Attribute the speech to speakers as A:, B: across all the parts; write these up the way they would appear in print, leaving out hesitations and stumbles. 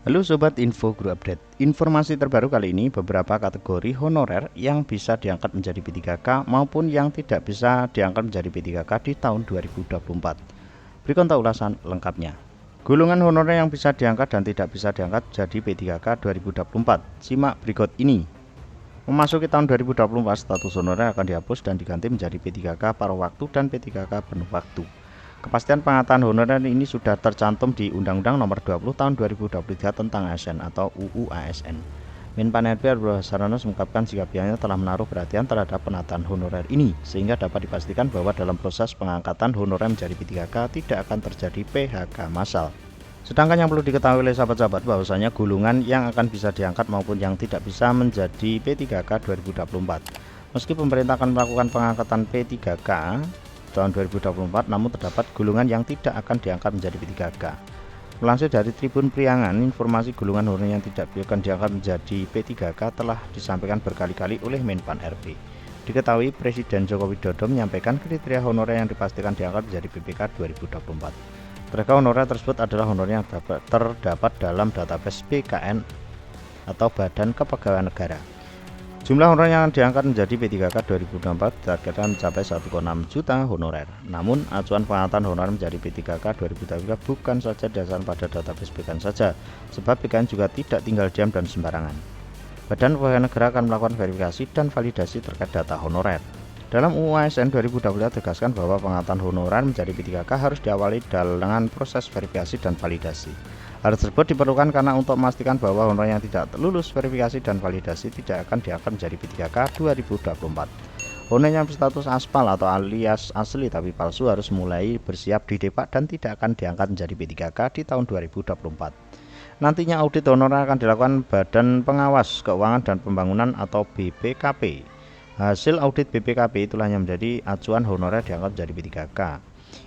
A: Halo Sobat Info Guru Update. Informasi terbaru kali ini, beberapa kategori honorer yang bisa diangkat menjadi P3K maupun yang tidak bisa diangkat menjadi P3K di tahun 2024. Berikut ulasan lengkapnya. Golongan honorer yang bisa diangkat dan tidak bisa diangkat jadi P3K 2024. Simak berikut ini. Memasuki tahun 2024, status honorer akan dihapus dan diganti menjadi P3K paruh waktu dan P3K penuh waktu. Kepastian pengangkatan honorer ini sudah tercantum di Undang-Undang Nomor 20 Tahun 2023 tentang ASN atau UU ASN. Menpan RB Basarnas mengungkapkan jika pihaknya telah menaruh perhatian terhadap penataan honorer ini, sehingga dapat dipastikan bahwa dalam proses pengangkatan honorer menjadi P3K tidak akan terjadi PHK massal. Sedangkan yang perlu diketahui oleh sahabat-sahabat bahwasanya golongan yang akan bisa diangkat maupun yang tidak bisa menjadi P3K 2024. Meski pemerintah akan melakukan pengangkatan P3K tahun 2024, namun terdapat golongan yang tidak akan diangkat menjadi P3K. Melansir dari Tribun Priangan, informasi golongan honorer yang tidak akan diangkat menjadi P3K telah disampaikan berkali-kali oleh Menpan RB. Diketahui Presiden Joko Widodo menyampaikan kriteria honorer yang dipastikan diangkat menjadi PPK 2024. Mereka honorer tersebut adalah honorer yang terdapat dalam database BKN atau Badan Kepegawaian Negara. Jumlah honorer yang diangkat menjadi P3K 2024 ditargetkan mencapai 1,6 juta honorer. Namun, acuan pengangkatan honorer menjadi P3K 2023 bukan saja didasarkan pada database BKN saja, sebab BKN juga tidak tinggal diam dan sembarangan. Badan Kepegawaian Negara akan melakukan verifikasi dan validasi terkait data honorer. Dalam UU ASN 2023 tegaskan bahwa pengangkatan honorer menjadi P3K harus diawali dengan proses verifikasi dan validasi. Hal tersebut diperlukan karena untuk memastikan bahwa honorer yang tidak lulus verifikasi dan validasi tidak akan diangkat menjadi P3K 2024. Honorer yang berstatus aspal atau alias asli tapi palsu harus mulai bersiap di Depak dan tidak akan diangkat menjadi P3K di tahun 2024. Nantinya audit honorer akan dilakukan Badan Pengawas Keuangan dan Pembangunan atau BPKP. Hasil audit BPKP itulah yang menjadi acuan honorer diangkat menjadi P3K.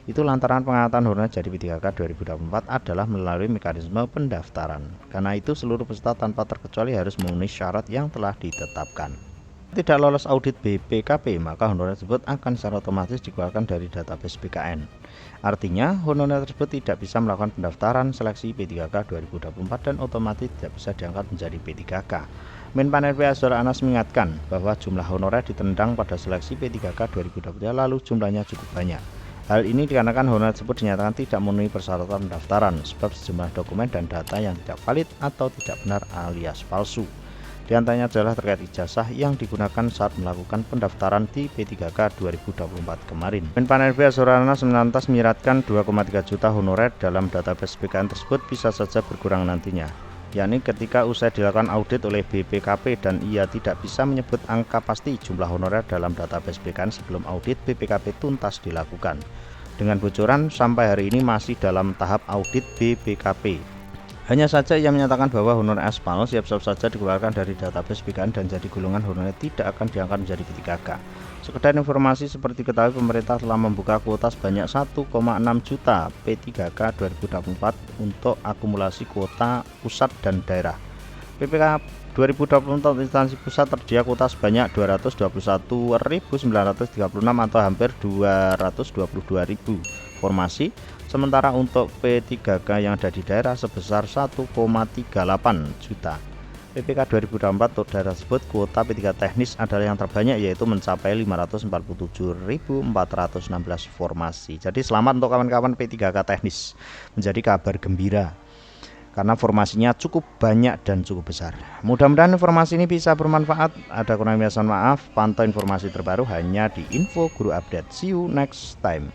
A: Itu lantaran pengangkatan honorer jadi P3K 2024 adalah melalui mekanisme pendaftaran. Karena itu seluruh peserta tanpa terkecuali harus memenuhi syarat yang telah ditetapkan. Tidak lolos audit BPKP, maka honorer tersebut akan secara otomatis dikeluarkan dari database BKN. Artinya, honorer tersebut tidak bisa melakukan pendaftaran seleksi P3K 2024 dan otomatis tidak bisa diangkat menjadi P3K. Menpan RB Azhar Anas mengingatkan bahwa jumlah honorer ditendang pada seleksi P3K 2023 lalu jumlahnya cukup banyak. Hal ini dikarenakan honorer tersebut dinyatakan tidak memenuhi persyaratan pendaftaran sebab sejumlah dokumen dan data yang tidak valid atau tidak benar alias palsu. Di antaranya adalah terkait ijazah yang digunakan saat melakukan pendaftaran di P3K 2024 kemarin. Menpan RB Azhar Anas menantas menyiratkan 2,3 juta honorer dalam database BKN tersebut bisa saja berkurang nantinya, yakni ketika usai dilakukan audit oleh BPKP dan ia tidak bisa menyebut angka pasti jumlah honorer dalam database BKN sebelum audit BPKP tuntas dilakukan. Dengan bocoran sampai hari ini masih dalam tahap audit BPKP. Hanya saja ia menyatakan bahwa honorer aspal siap-siap saja dikeluarkan dari database BKN dan jadi golongan honorer tidak akan diangkat menjadi P3K. Sekedar informasi seperti ketahui, pemerintah telah membuka kuota sebanyak 1,6 juta P3K 2024 untuk akumulasi kuota pusat dan daerah. PPK 2024 instansi pusat tersedia kuota sebanyak 221.936 atau hampir 222.000 formasi, sementara untuk P3K yang ada di daerah sebesar 1,38 juta. PPK 2024 untuk daerah tersebut kuota P3K teknis adalah yang terbanyak, yaitu mencapai 547.416 formasi. Jadi selamat untuk kawan-kawan P3K teknis, menjadi kabar gembira karena formasinya cukup banyak dan cukup besar. Mudah-mudahan informasi ini bisa bermanfaat. Ada kurang lebihnya mohon maaf. Pantau informasi terbaru hanya di Info Guru Update. See you next time.